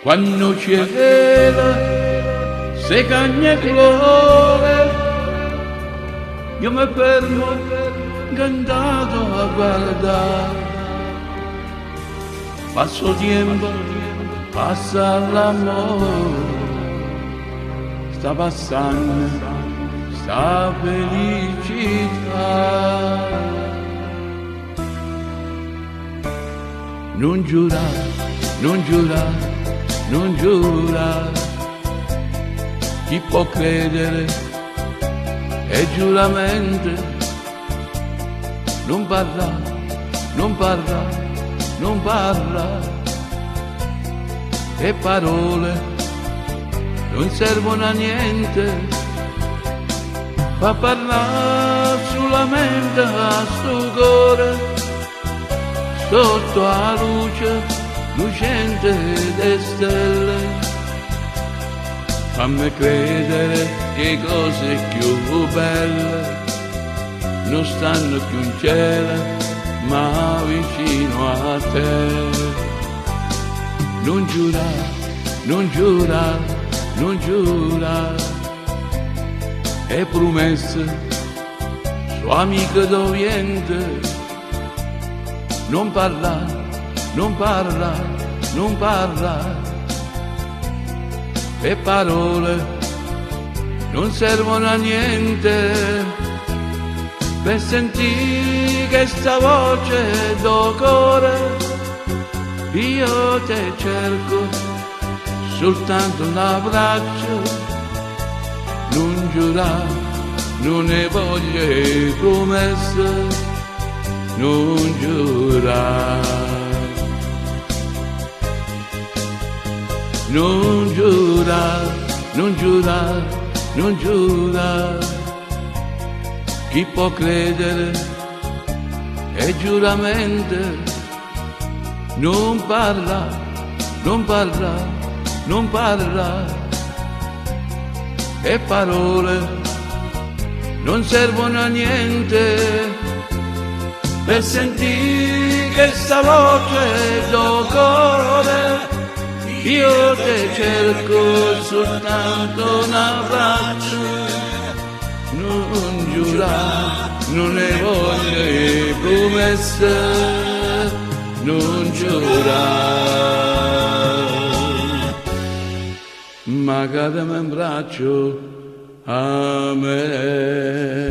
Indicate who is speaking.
Speaker 1: Quando c'era se cagne colore, io mi fermo cantato a guardare. Passo tempo, passa l'amore, sta passando, sta felicità. Non giurare, non giurare, non giurare, chi può credere è giuramento. Non parla, non parla, non parla, e parole non servono a niente. Fa parlare solamente a sto cuore, sotto la luce lucente delle stelle. Fammi credere che cose più belle non stanno più in cielo, ma vicino a te. Non giurare, non giurare, non giurare, è promessa, sua amica d'Oriente. Non parlare, non parla, non parla, e parole non servono a niente. Per sentire che sta voce do cuore, io te cerco soltanto un abbraccio. Non giurare, non ne voglio promesse, non giurare. Non giurare, non giurare, non giurare, chi può credere è giuramento. Non parla, non parla, non parla, e parole non servono a niente. Per sentire che sta voce do cuore, io te cerco soltanto un abbraccio. Non giurare, non ne voglio promesse, non giurare, ma cademi in braccio a me.